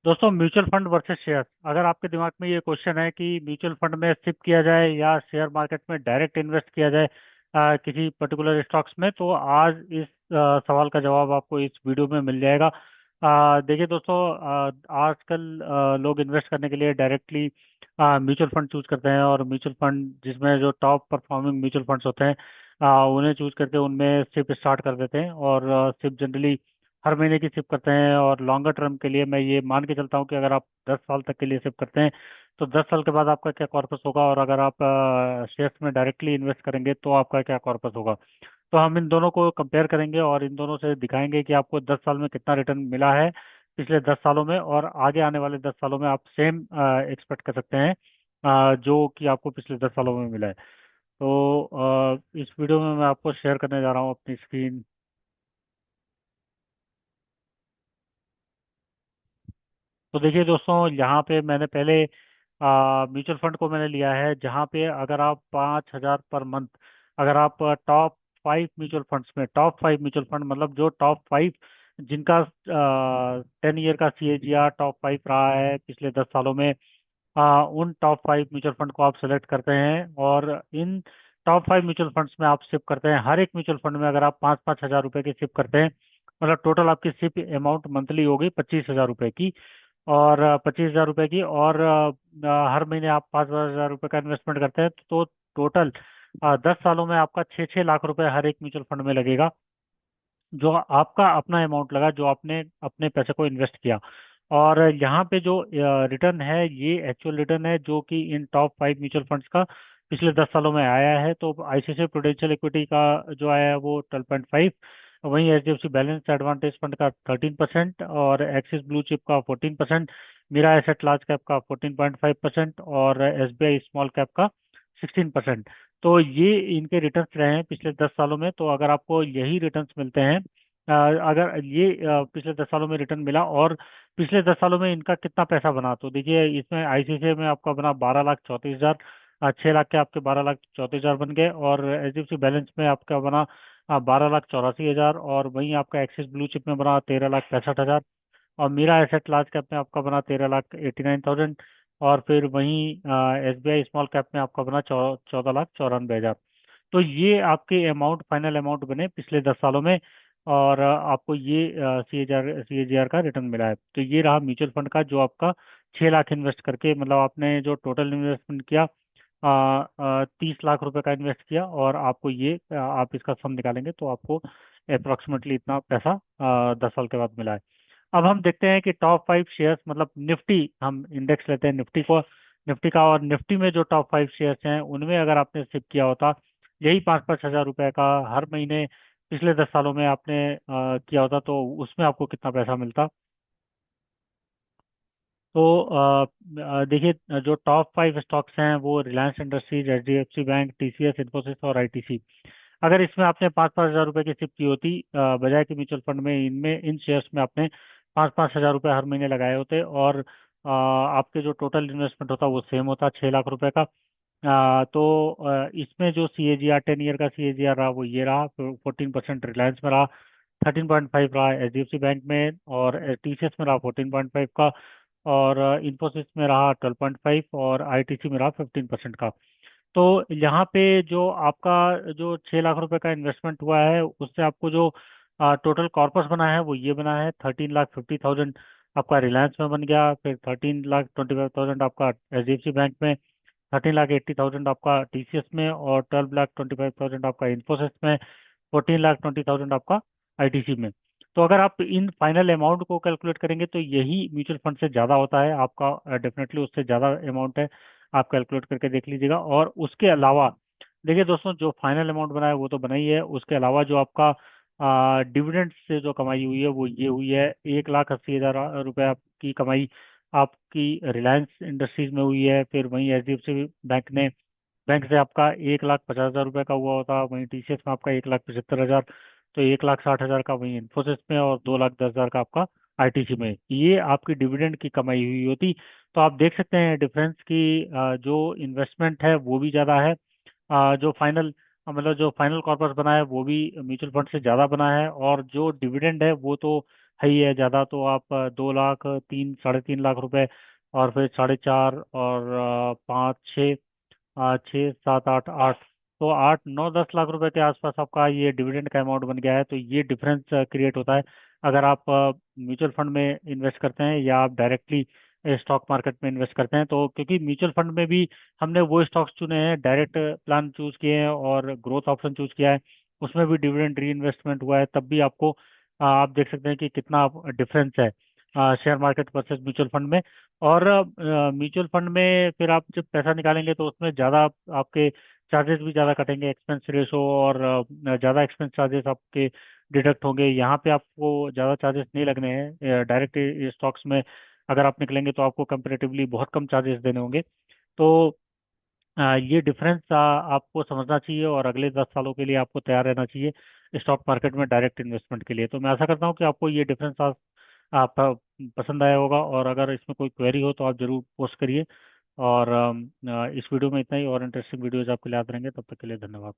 दोस्तों, mutual fund versus share. अगर आपके दिमाग में ये क्वेश्चन है कि म्यूचुअल फंड में शिफ्ट किया जाए या शेयर मार्केट में डायरेक्ट इन्वेस्ट किया जाए किसी पर्टिकुलर स्टॉक्स में, तो आज इस सवाल का जवाब आपको इस वीडियो में मिल जाएगा। देखिए दोस्तों, आजकल लोग इन्वेस्ट करने के लिए डायरेक्टली म्यूचुअल फंड चूज करते हैं, और म्यूचुअल फंड जिसमें जो टॉप परफॉर्मिंग म्यूचुअल फंड्स होते हैं उन्हें चूज करके उनमें सिप स्टार्ट कर देते हैं, और सिप जनरली हर महीने की सिप करते हैं। और लॉन्गर टर्म के लिए मैं ये मान के चलता हूँ कि अगर आप 10 साल तक के लिए सिप करते हैं तो 10 साल के बाद आपका क्या कॉर्पस होगा, और अगर आप शेयर्स में डायरेक्टली इन्वेस्ट करेंगे तो आपका क्या कॉर्पस होगा। तो हम इन दोनों को कंपेयर करेंगे और इन दोनों से दिखाएंगे कि आपको 10 साल में कितना रिटर्न मिला है पिछले 10 सालों में, और आगे आने वाले 10 सालों में आप सेम एक्सपेक्ट कर सकते हैं जो कि आपको पिछले 10 सालों में मिला है। तो इस वीडियो में मैं आपको शेयर करने जा रहा हूँ अपनी स्क्रीन। तो देखिए दोस्तों, यहाँ पे मैंने पहले म्यूचुअल फंड को मैंने लिया है, जहाँ पे अगर आप 5,000 पर मंथ, अगर आप टॉप 5 म्यूचुअल फंड्स में, टॉप 5 म्यूचुअल फंड मतलब जो टॉप 5 जिनका 10 ईयर का CAGR टॉप 5 रहा है पिछले 10 सालों में, उन टॉप 5 म्यूचुअल फंड को आप सेलेक्ट करते हैं, और इन टॉप 5 म्यूचुअल फंड्स में आप सिप करते हैं। हर एक म्यूचुअल फंड में अगर आप 5-5 हज़ार रुपए की सिप करते हैं, मतलब टोटल आपकी सिप अमाउंट मंथली होगी 25,000 रुपए की, और 25,000 रुपए की, और हर महीने आप 5,000 रुपए का इन्वेस्टमेंट करते हैं, तो टोटल 10 सालों में आपका 6-6 लाख रुपए हर एक म्यूचुअल फंड में लगेगा, जो आपका अपना अमाउंट लगा, जो आपने अपने पैसे को इन्वेस्ट किया। और यहाँ पे जो रिटर्न है, ये एक्चुअल रिटर्न है जो कि इन टॉप 5 म्यूचुअल फंड्स का पिछले 10 सालों में आया है। तो ICICI प्रूडेंशियल इक्विटी का जो आया है वो 12.5, वहीं HDFC बैलेंस एडवांटेज फंड का 13%, और एक्सिस ब्लू चिप का 14%, मीरा एसेट लार्ज कैप का 14.5%, और SBI स्मॉल कैप का 16%। तो ये इनके रिटर्न्स रहे हैं पिछले 10 सालों में। तो अगर आपको यही रिटर्न्स मिलते हैं, अगर ये पिछले 10 सालों में रिटर्न मिला, और पिछले 10 सालों में इनका कितना पैसा बना, तो देखिए इसमें ICICI में आपका बना 12,34,000, 6 लाख के आपके 12,34,000 बन गए, और HDFC बैलेंस में आपका बना 12,84,000, और वहीं आपका एक्सिस ब्लू चिप में बना 13,65,000, और मीरा एसेट लार्ज कैप में आपका बना 13,89,000, और फिर वहीं SBI स्मॉल कैप में आपका बना 14,94,000। तो ये आपके अमाउंट, फाइनल अमाउंट बने पिछले 10 सालों में, और आपको ये CAGR का रिटर्न मिला है। तो ये रहा म्यूचुअल फंड का, जो आपका 6 लाख इन्वेस्ट करके, मतलब आपने जो टोटल इन्वेस्टमेंट किया 30 लाख रुपए का इन्वेस्ट किया, और आपको ये आप इसका सम निकालेंगे तो आपको अप्रोक्सीमेटली इतना पैसा 10 साल के बाद मिला है। अब हम देखते हैं कि टॉप 5 शेयर्स, मतलब निफ्टी, हम इंडेक्स लेते हैं निफ्टी को, निफ्टी का, और निफ्टी में जो टॉप 5 शेयर्स हैं उनमें अगर आपने सिप किया होता यही 5-5 हज़ार रुपए का हर महीने पिछले 10 सालों में आपने किया होता, तो उसमें आपको कितना पैसा मिलता। तो देखिए, जो टॉप 5 स्टॉक्स हैं वो Reliance industries, HDFC bank, TCS, Infosys और ITC। अगर इसमें आपने 5-5 हज़ार रुपए की सिप की होती, बजाय के म्यूचुअल फंड में, इनमें इन शेयर्स में आपने 5-5 हज़ार रुपए हर महीने लगाए होते, और आपके जो टोटल इन्वेस्टमेंट होता वो सेम होता 6 लाख रुपए का। तो इसमें जो CAGR 10 ईयर का CAGR रहा वो ये रहा, 14% रिलायंस में रहा, 13.5 रहा HDFC बैंक में, और TCS में रहा 14.5 का, और इन्फोसिस में रहा 12.5, और ITC में रहा 15% का। तो यहाँ पे जो आपका जो 6 लाख रुपए का इन्वेस्टमेंट हुआ है, उससे आपको जो टोटल कॉर्पस बना है वो ये बना है 13,50,000 आपका रिलायंस में बन गया, फिर 13,25,000 आपका HDFC बैंक में, 13,80,000 आपका TCS में, और 12,25,000 आपका इन्फोसिस में, 14,20,000 आपका ITC में। तो अगर आप इन फाइनल अमाउंट को कैलकुलेट करेंगे तो यही म्यूचुअल फंड से ज़्यादा होता है आपका, डेफिनेटली उससे ज़्यादा अमाउंट है। आप कैलकुलेट करके देख लीजिएगा। और उसके अलावा देखिए दोस्तों, जो फाइनल अमाउंट बना है वो तो बना ही है, उसके अलावा जो आपका डिविडेंड से जो कमाई हुई है वो ये हुई है, 1,80,000 रुपये आपकी कमाई आपकी रिलायंस इंडस्ट्रीज में हुई है। फिर वहीं HDFC बैंक ने, बैंक से आपका 1,50,000 रुपये का हुआ होता, वहीं TCS में आपका 1,75,000, तो 1,60,000 का वहीं इन्फोसिस में, और 2,10,000 का आपका ITC में, ये आपकी डिविडेंड की कमाई हुई होती। तो आप देख सकते हैं डिफरेंस की, जो इन्वेस्टमेंट है वो भी ज़्यादा है, जो फाइनल, मतलब जो फाइनल कॉर्पस बना है वो भी म्यूचुअल फंड से ज़्यादा बना है, और जो डिविडेंड है वो तो है ही है ज़्यादा, तो आप 2 लाख, 3, 3.5 लाख रुपए, और फिर 4.5, और 5, 6, 6, 7, 8, 8, तो 8, 9, 10 लाख रुपए के आसपास आपका ये डिविडेंड का अमाउंट बन गया है। तो ये डिफरेंस क्रिएट होता है अगर आप म्यूचुअल फंड में इन्वेस्ट करते हैं या आप डायरेक्टली स्टॉक मार्केट में इन्वेस्ट करते हैं। तो क्योंकि म्यूचुअल फंड में भी हमने वो स्टॉक्स चुने हैं, डायरेक्ट प्लान चूज किए हैं और ग्रोथ ऑप्शन चूज किया है, उसमें भी डिविडेंड री इन्वेस्टमेंट हुआ है, तब भी आपको आप देख सकते हैं कि कितना डिफरेंस है share market versus mutual fund में। और म्यूचुअल फंड में फिर आप जब पैसा निकालेंगे तो उसमें ज़्यादा आपके चार्जेस भी ज़्यादा कटेंगे, एक्सपेंस रेशो, और ज़्यादा एक्सपेंस चार्जेस आपके डिडक्ट होंगे। यहाँ पे आपको ज़्यादा चार्जेस नहीं लगने हैं डायरेक्ट स्टॉक्स में। अगर आप निकलेंगे तो आपको कंपेरेटिवली बहुत कम चार्जेस देने होंगे। तो ये डिफरेंस आपको समझना चाहिए, और अगले 10 सालों के लिए आपको तैयार रहना चाहिए स्टॉक मार्केट में डायरेक्ट इन्वेस्टमेंट के लिए। तो मैं आशा करता हूँ कि आपको ये डिफरेंस आप पसंद आया होगा, और अगर इसमें कोई क्वेरी हो तो आप जरूर पोस्ट करिए। और इस वीडियो में इतना ही, और इंटरेस्टिंग वीडियोज आपके लिए आते रहेंगे। तब तक के लिए धन्यवाद।